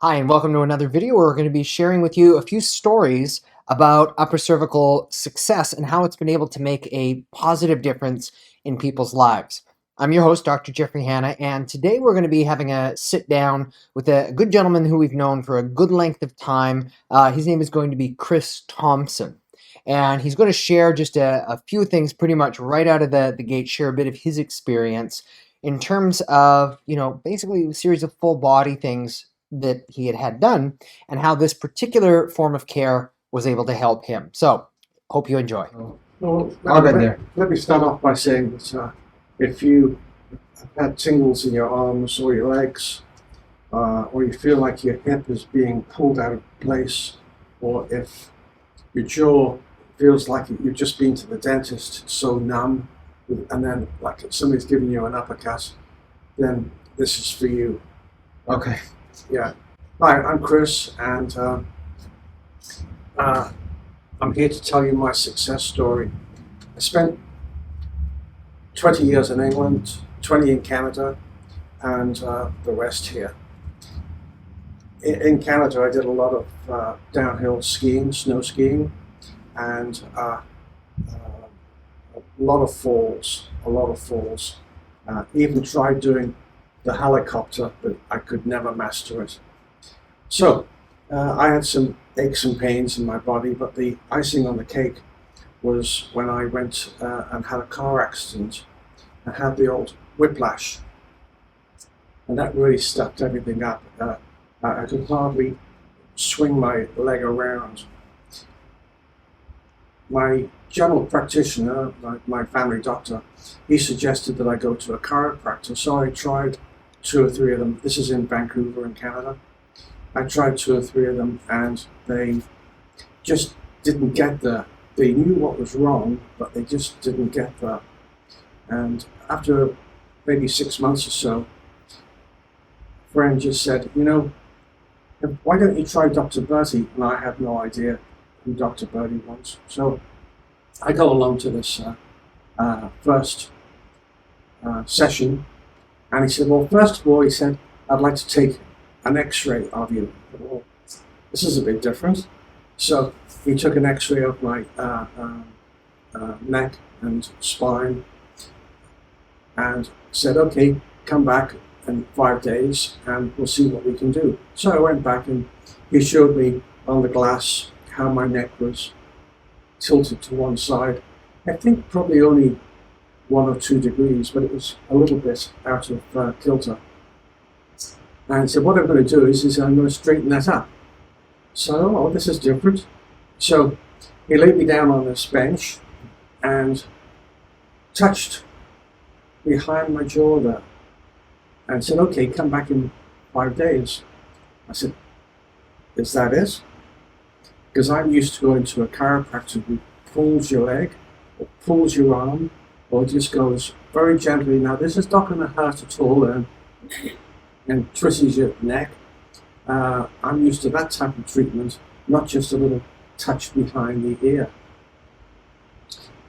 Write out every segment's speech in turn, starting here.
Hi, and welcome to another video where we're going to be sharing with you a few stories about upper cervical success and how it's been able to make a positive difference in people's lives. I'm your host, Dr. Jeffrey Hanna, and today we're going to be having a sit down with a good gentleman who we've known for a good length of time. His name is going to be Chris Thompson. And he's going to share just a few things pretty much right out of the gate, share a bit of his experience in terms of, basically a series of full body things that he had done and how this particular form of care was able to help him. So, hope you enjoy. Well, All good there. let me start off by saying that if you have had tingles in your arms or your legs, or you feel like your hip is being pulled out of place, or if your jaw feels like you've just been to the dentist, it's so numb, and then like somebody's giving you an uppercut, then this is for you. Okay. Yeah. Hi, I'm Chris, and I'm here to tell you my success story. I spent 20 years in England, 20 in Canada, and the rest here. In Canada, I did a lot of downhill skiing, snow skiing, and a lot of falls, even tried doing the helicopter, but I could never master it. So I had some aches and pains in my body, but the icing on the cake was when I went and had a car accident and had the old whiplash, and that really stuffed everything up. I could hardly swing my leg around. My general practitioner, my family doctor, he suggested that I go to a chiropractor, so I tried 2 or 3 of them. This is in Vancouver in Canada. I tried 2 or 3 of them, and they just didn't get there. They knew what was wrong, but they just didn't get there. And after maybe 6 months or so, a friend just said, why don't you try Dr. Bertie? And I had no idea who Dr. Bertie was. So I go along to this first session, and he said, well, first of all, he said, I'd like to take an x-ray of you. Well, this is a bit different. So he took an x-ray of my neck and spine and said, okay, come back in 5 days and we'll see what we can do. So I went back and he showed me on the glass how my neck was tilted to one side. I think probably only 1 or 2 degrees, but it was a little bit out of kilter. And he said, what I'm going to do is I'm going to straighten that up. So, oh, this is different. So he laid me down on this bench and touched behind my jaw there and said, okay, come back in 5 days. I said, is that it? Because I'm used to going to a chiropractor who pulls your leg or pulls your arm or just goes very gently. Now, this is not going to hurt at all and twists your neck. I'm used to that type of treatment, not just a little touch behind the ear.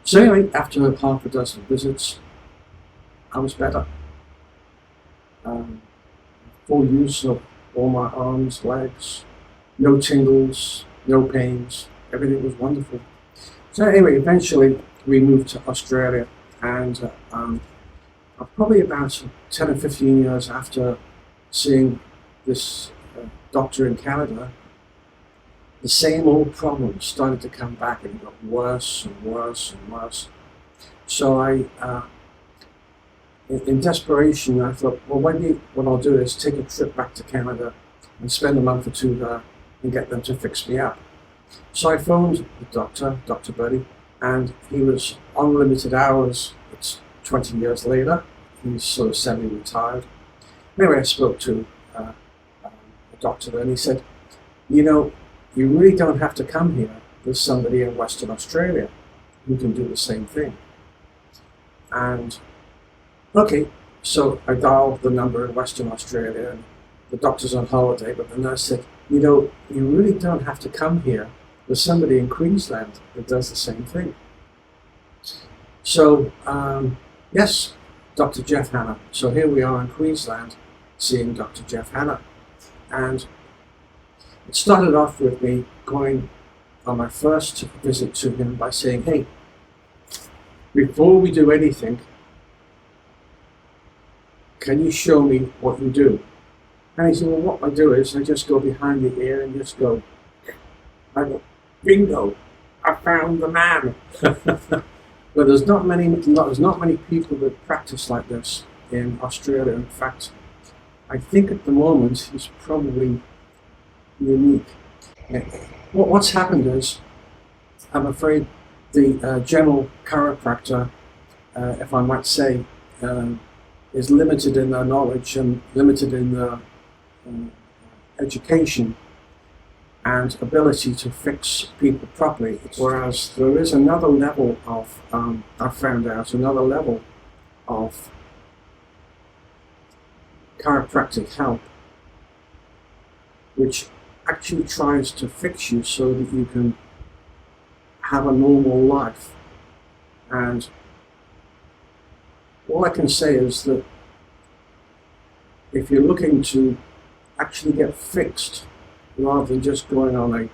So anyway, after half a dozen visits, I was better. Full use of all my arms, legs, no tingles, no pains, everything was wonderful. So anyway, eventually we moved to Australia, and probably about 10 or 15 years after seeing this doctor in Canada, the same old problems started to come back, and it got worse and worse and worse. So in desperation, I thought, well, maybe what I'll do is take a trip back to Canada and spend a month or 2 there and get them to fix me up. So I phoned the doctor, Dr. Bertie, and he was on limited hours. It's 20 years later. He's sort of semi-retired. Anyway, I spoke to a doctor there, and he said, you really don't have to come here. There's somebody in Western Australia who can do the same thing. And okay, so I dialed the number in Western Australia, and the doctor's on holiday, but the nurse said, you really don't have to come here. There's somebody in Queensland that does the same thing. So, yes, Dr. Jeff Hanna. So here we are in Queensland seeing Dr. Jeff Hanna. And It started off with me going on my first visit to him by saying, hey, before we do anything, can you show me what you do? And he said, well, what I do is I just go behind the ear and just go, I go, bingo, I found the man. But there's not many people that practice like this in Australia. In fact, I think at the moment he's probably unique. What's happened is, I'm afraid the general chiropractor, if I might say, is limited in their knowledge and limited in their education and ability to fix people properly. Whereas there is another level of, I've found out, another level of chiropractic help, which actually tries to fix you so that you can have a normal life. And all I can say is that if you're looking to actually get fixed, rather than just going on a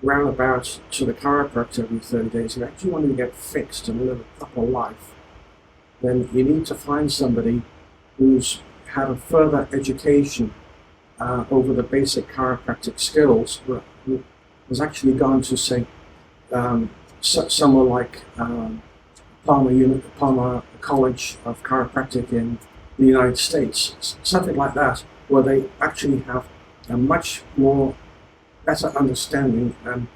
roundabout to the chiropractor every 30 days, if you actually want to get fixed and live a proper life, then you need to find somebody who's had a further education over the basic chiropractic skills, who has actually gone to, say, somewhere like Palmer College of Chiropractic in the United States, something like that, where they actually have a much more better understanding and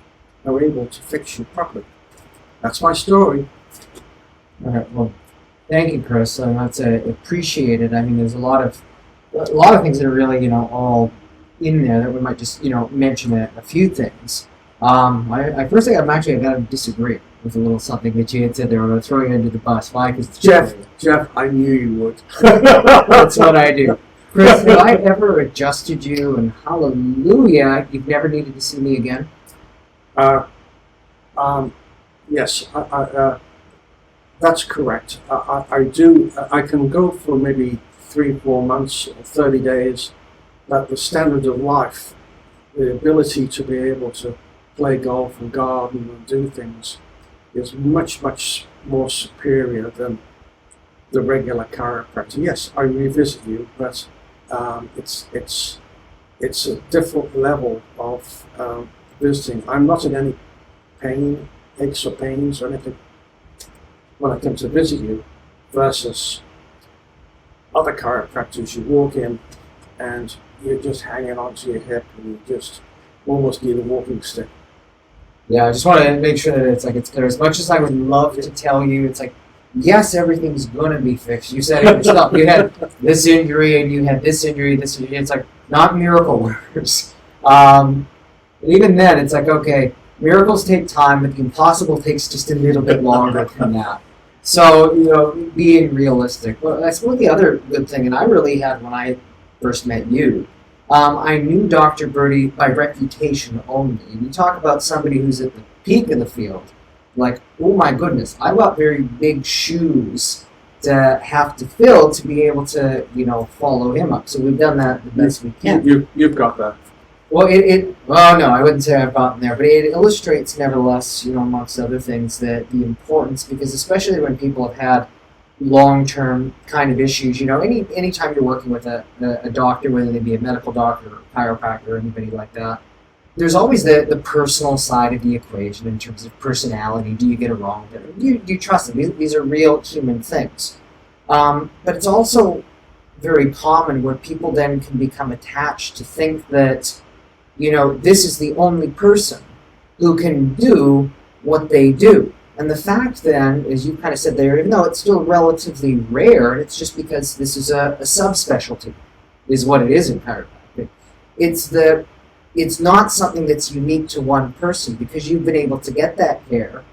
are able to fix you properly. That's my story. All right. Well, thank you, Chris. That's appreciated. I mean, there's a lot of things that are really, all in there that we might just, mention a few things. I first thing I'm got to disagree with a little something that you had said there. I'm going to throw you into the bus. Why? Because Jeff, I knew you would. That's what I do. Chris, have I ever adjusted you? And hallelujah, you've never needed to see me again? Yes, that's correct. I do. I can go for maybe 3-4 months or 30 days, but the standard of life, the ability to be able to play golf and garden and do things, is much, much more superior than the regular chiropractor. Yes, I revisit you, but it's a different level of visiting. I'm not in any pain, aches or pains or anything when I come to visit you, versus other chiropractors. You walk in and you're just hanging onto your hip and you just almost need a walking stick. Yeah, I just want to make sure that it's clear. As much as I would love to tell you, it's like, yes, everything's going to be fixed. You said it yourself. You had this injury and you had this injury, this injury. It's like, not miracle workers. Even then, it's like, okay, miracles take time, but the impossible takes just a little bit longer than that. So, being realistic. Well, that's one of the other good thing, and I really had when I first met you. I knew Dr. Birdie by reputation only. And you talk about somebody who's at the peak of the field, like, oh my goodness, I've got very big shoes to have to fill to be able to, follow him up. So we've done that the best we can. You've got that. Well, no, I wouldn't say I've gotten there, but it illustrates, nevertheless, amongst other things, that the importance, because especially when people have had long-term kind of issues, anytime you're working with a doctor, whether they be a medical doctor or a chiropractor or anybody like that, there's always the personal side of the equation in terms of personality. Do you get along with them? Do you trust them? These are real human things. But it's also very common where people then can become attached to think that, this is the only person who can do what they do. And the fact then, as you kind of said there, even though it's still relatively rare, it's just because this is a subspecialty, is what it is in chiropractic. It's not something that's unique to one person, because you've been able to get that care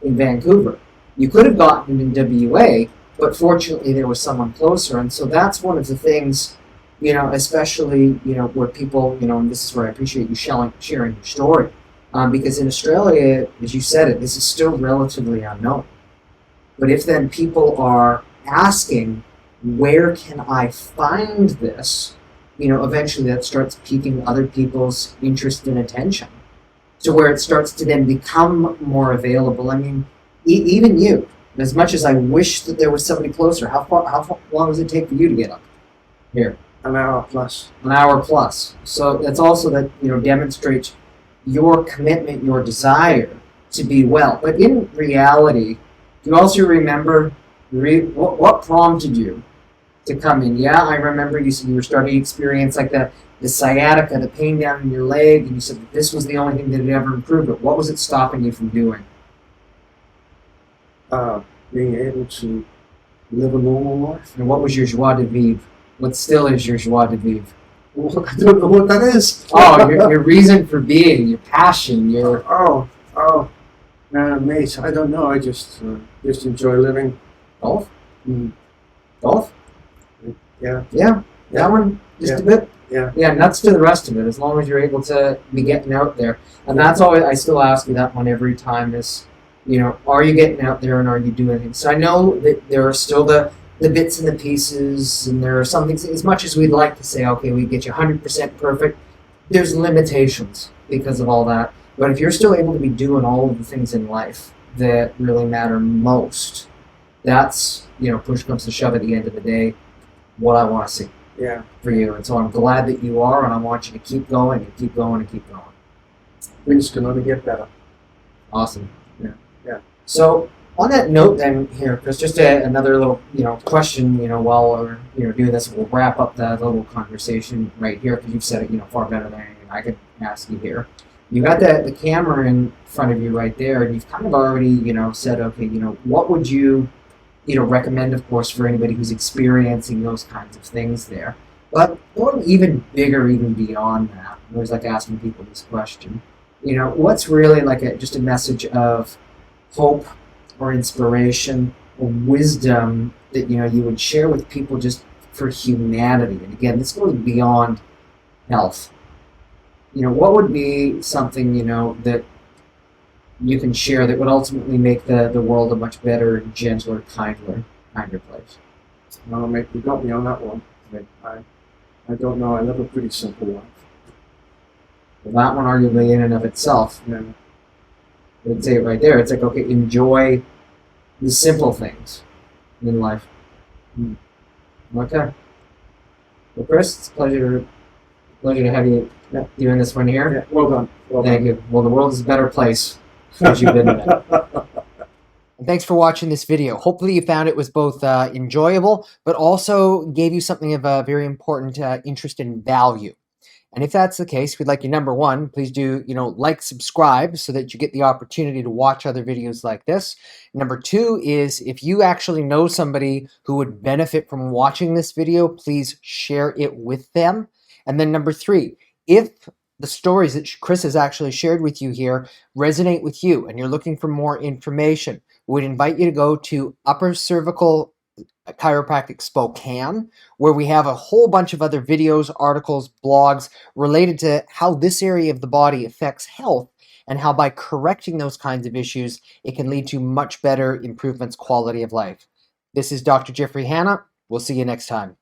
in Vancouver. You could have gotten it in WA, but fortunately there was someone closer. And so that's one of the things, especially, where people, and this is where I appreciate you sharing your story. Because in Australia, as you said this is still relatively unknown. But if then people are asking, where can I find this? eventually that starts piquing other people's interest and attention to where it starts to then become more available. I mean, even you, as much as I wish that there was somebody closer, how long does it take for you to get up here? An hour plus. An hour plus. So that's also that, demonstrates your commitment, your desire to be well. But in reality, do you also remember what prompted you to come in? Yeah, I remember you said you were starting to experience like the sciatica, the pain down in your leg, and you said that this was the only thing that had ever improved. But what was it stopping you from doing? Being able to live a normal life. And what was your joie de vivre? What still is your joie de vivre? Well, I don't know what that is. Oh, your reason for being, your passion, your... Mate, I don't know. I just enjoy living. Golf? Mm. Golf? Yeah. Yeah, that one, just a bit. Yeah. Yeah, nuts to the rest of it, as long as you're able to be getting out there. And that's always, I still ask you that one every time is, are you getting out there and are you doing things? So I know that there are still the bits and the pieces, and there are some things, as much as we'd like to say, okay, we get you 100% perfect, there's limitations because of all that. But if you're still able to be doing all of the things in life that really matter most, that's, push comes to shove at the end of the day, what I want to see. Yeah. For you. And so I'm glad that you are, and I want you to keep going and keep going and keep going. Things can only get better. Awesome. Yeah. So on that note then here, Chris, just another little, question, while we're, doing this, we'll wrap up the little conversation right here, because you've said it, far better than anything I could ask you here. You got the camera in front of you right there, and you've kind of already, said, okay, what would you, recommend, of course, for anybody who's experiencing those kinds of things there. But going even bigger, even beyond that, I always like asking people this question. What's really like just a message of hope or inspiration or wisdom that, you would share with people just for humanity? And again, this goes beyond health. What would be something, that you can share that would ultimately make the world a much better, gentler, kinder place? Well, mate, you got me on that one. I don't know. I live a pretty simple life. Well, that one arguably in and of itself, Yeah. I'd say it right there. It's like, okay, enjoy the simple things in life. Okay. Well, Chris, it's a pleasure to have you doing this one here. Yeah. Well done. Thank you. Well, the world is a better place because you've been in it. And thanks for watching this video. Hopefully you found it was both enjoyable, but also gave you something of a very important interest and value. And if that's the case, we'd like you, number one, please do, like, subscribe so that you get the opportunity to watch other videos like this. Number two is, if you actually know somebody who would benefit from watching this video, please share it with them. And then number three, if the stories that Chris has actually shared with you here resonate with you and you're looking for more information, we'd invite you to go to Upper Cervical Chiropractic Spokane, where we have a whole bunch of other videos, articles, blogs related to how this area of the body affects health and how by correcting those kinds of issues, it can lead to much better improvements, quality of life. This is Dr. Jeffrey Hanna. We'll see you next time.